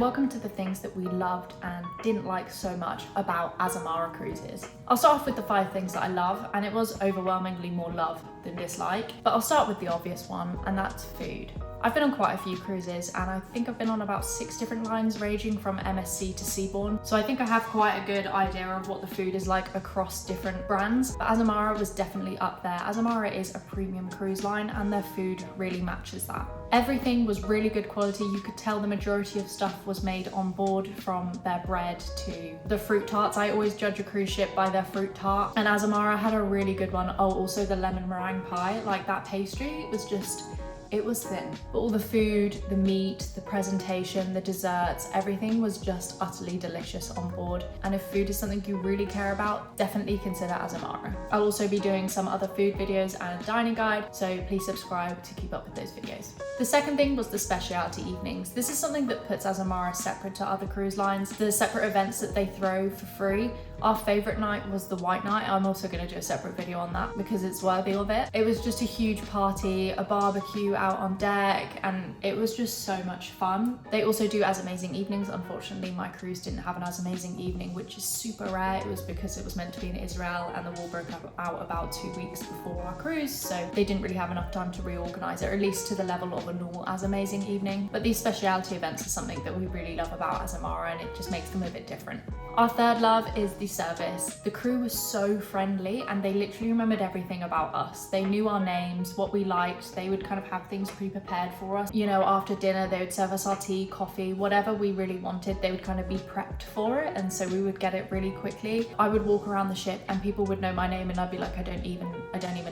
Welcome to the things that we loved and didn't like so much about Azamara cruises. I'll start off with the 5 things that I love, and it was overwhelmingly more love than dislike, but I'll start with the obvious one, and that's food. I've been on quite a few cruises, and I think I've been on about 6 different lines ranging from MSC to Seabourn, so I think I have quite a good idea of what the food is like across different brands, but Azamara was definitely up there. Azamara is a premium cruise line and their food really matches that. Everything was really good quality. You could tell the majority of stuff was made on board, from their bread to the fruit tarts. I always judge a cruise ship by their fruit tart, and Azamara had a really good one. Oh, also the lemon meringue pie, like that pastry was just, it was thin. But all the food, the meat, the presentation, the desserts, everything was just utterly delicious on board. And if food is something you really care about, definitely consider Azamara. I'll also be doing some other food videos and a dining guide, so please subscribe to keep up with those videos. The second thing was the specialty evenings. This is something that puts Azamara separate to other cruise lines. The separate events that they throw for free. Our favorite night was the white night. I'm also going to do a separate video on that because it's worthy of it. It was just a huge party, a barbecue out on deck, and it was just so much fun. They also do As Amazing evenings. Unfortunately, my cruise didn't have an As Amazing evening, which is super rare. It was because it was meant to be in Israel and the war broke out about 2 weeks before our cruise, so they didn't really have enough time to reorganize it, or at least to the level of a normal As Amazing evening. But these specialty events are something that we really love about Azamara, and it just makes them a bit different. Our third love is the service. The crew was so friendly, and they literally remembered everything about us. They knew our names, what we liked. They would kind of have things pre-prepared for us. You know, after dinner, they would serve us our tea, coffee, whatever we really wanted. They would kind of be prepped for it, and so we would get it really quickly. I would walk around the ship and people would know my name, and I'd be like, I don't even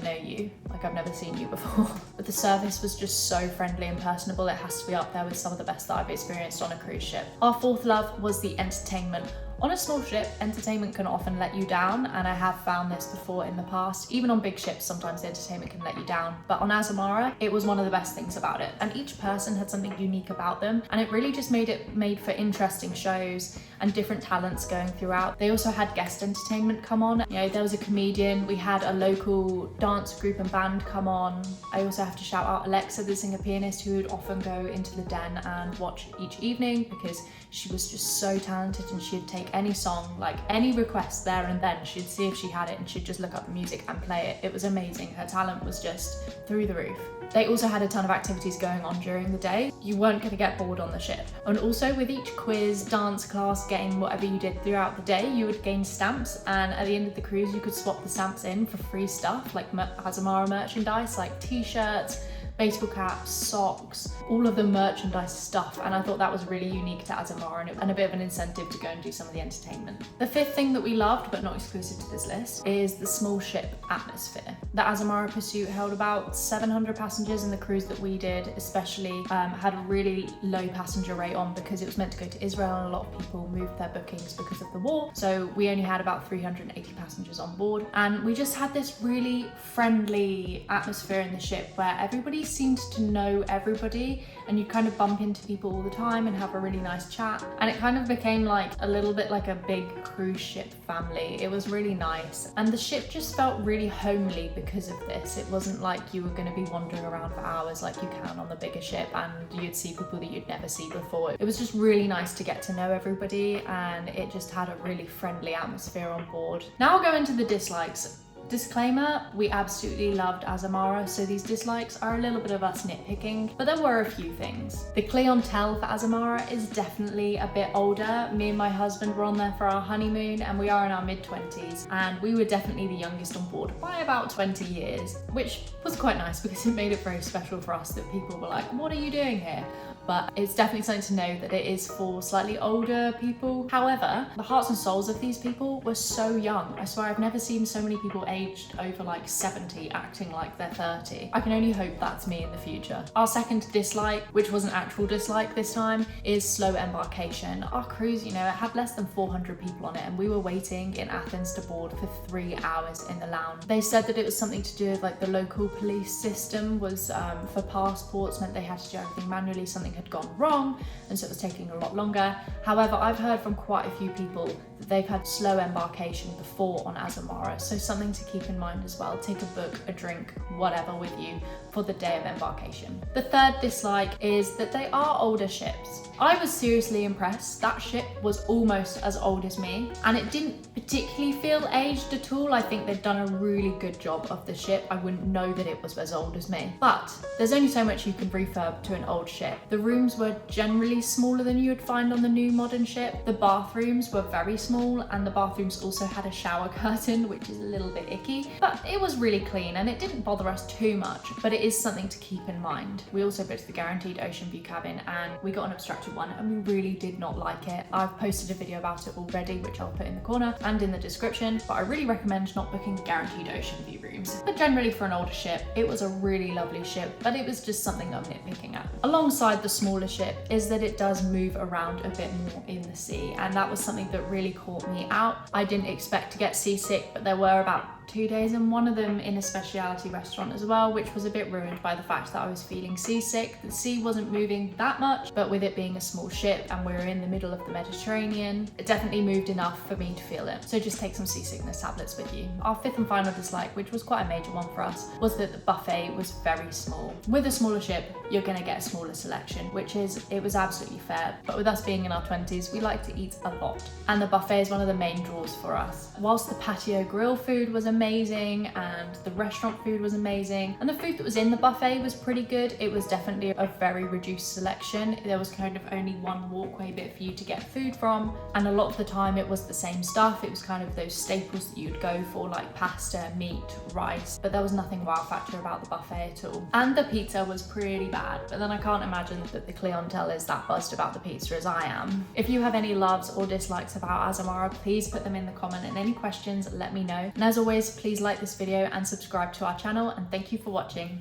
know you. Like, I've never seen you before. But the service was just so friendly and personable. It has to be up there with some of the best that I've experienced on a cruise ship. Our fourth love was the entertainment. On a small ship, entertainment can often let you down, and I have found this before in the past. Even on big ships, sometimes the entertainment can let you down. But on Azamara, it was one of the best things about it. And each person had something unique about them, and it really just made for interesting shows and different talents going throughout. They also had guest entertainment come on. You know, there was a comedian, we had a local dance group and band come on. I also have to shout out Alexa, the singer pianist, who would often go into the den and watch each evening because she was just so talented, and she'd take any song, like any request there and then. She'd see if she had it and she'd just look up the music and play it. It was amazing. Her talent was just through the roof. They also had a ton of activities going on during the day. You weren't going to get bored on the ship. And also with each quiz, dance class, game, whatever you did throughout the day, you would gain stamps, and at the end of the cruise you could swap the stamps in for free stuff like Azamara merchandise, like t-shirts, baseball caps, socks, all of the merchandise stuff, and I thought that was really unique to Azamara and a bit of an incentive to go and do some of the entertainment. The fifth thing that we loved, but not exclusive to this list, is the small ship atmosphere. The Azamara Pursuit held about 700 passengers, and the cruise that we did especially had a really low passenger rate on because it was meant to go to Israel, and a lot of people moved their bookings because of the war, so we only had about 380 passengers on board, and we just had this really friendly atmosphere in the ship where everybody seemed to know everybody, and you kind of bump into people all the time and have a really nice chat, and it kind of became like a little bit like a big cruise ship family. It was really nice, and the ship just felt really homely because of this. It wasn't like you were going to be wandering around for hours like you can on the bigger ship and you'd see people that you'd never see before. It was just really nice to get to know everybody, and it just had a really friendly atmosphere on board. Now I'll go into the dislikes. Disclaimer, we absolutely loved Azamara, so these dislikes are a little bit of us nitpicking, but there were a few things. The clientele for Azamara is definitely a bit older. Me and my husband were on there for our honeymoon, and we are in our mid-20s, and we were definitely the youngest on board by about 20 years, which was quite nice because it made it very special for us that people were like, what are you doing here? But it's definitely something to know that it is for slightly older people. However, the hearts and souls of these people were so young. I swear I've never seen so many people aged over like 70 acting like they're 30. I can only hope that's me in the future. Our second dislike, which was an actual dislike this time, is Slowembarcation. Our cruise, you know, it had less than 400 people on it, and we were waiting in Athens to board for 3 hours in the lounge. They said that it was something to do with like the local police system was for passports, meant they had to do everything manually. Something had gone wrong, and so it was taking a lot longer. However, I've heard from quite a few people that they've had Slowembarcation before on Azamara, so something to keep in mind as well. Take a book, a drink, whatever with you for the day of embarkation. The third dislike is that they are older ships. I was seriously impressed. That ship was almost as old as me, and it didn't particularly feel aged at all. I think they've done a really good job of the ship. I wouldn't know that it was as old as me. But there's only so much you can refurb to an old ship. The rooms were generally smaller than you would find on the new modern ship. The bathrooms were very small, and the bathrooms also had a shower curtain, which is a little bit icky, but it was really clean and it didn't bother us too much, but it is something to keep in mind. We also booked the guaranteed ocean view cabin, and we got an obstructed one, and we really did not like it. I've posted a video about it already, which I'll put in the corner and in the description, but I really recommend not booking guaranteed ocean view rooms. But generally for an older ship, it was a really lovely ship, but it was just something I'm nitpicking at. Alongside the smaller ship is that it does move around a bit more in the sea, and that was something that really caught me out. I didn't expect to get seasick, but there were about 2 days and one of them in a specialty restaurant as well, which was a bit ruined by the fact that I was feeling seasick. The sea wasn't moving that much, but with it being a small ship and we were in the middle of the Mediterranean, it definitely moved enough for me to feel it. So just take some seasickness tablets with you. Our fifth and final dislike, which was quite a major one for us, was that the buffet was very small. With a smaller ship, you're gonna get a smaller selection, it was absolutely fair. But with us being in our 20s, we like to eat a lot. And the buffet is one of the main draws for us. Whilst the patio grill food was amazing and the restaurant food was amazing and the food that was in the buffet was pretty good, it was definitely a very reduced selection. There was kind of only one walkway bit for you to get food from, and a lot of the time it was the same stuff. It was kind of those staples that you'd go for, like pasta, meat, rice, but there was nothing wow factor about the buffet at all. And the pizza was pretty bad, but then I can't imagine that the clientele is that buzzed about the pizza as I am. If you have any loves or dislikes about Azamara, please put them in the comment, and any questions, let me know. And as always, please like this video and subscribe to our channel, and thank you for watching.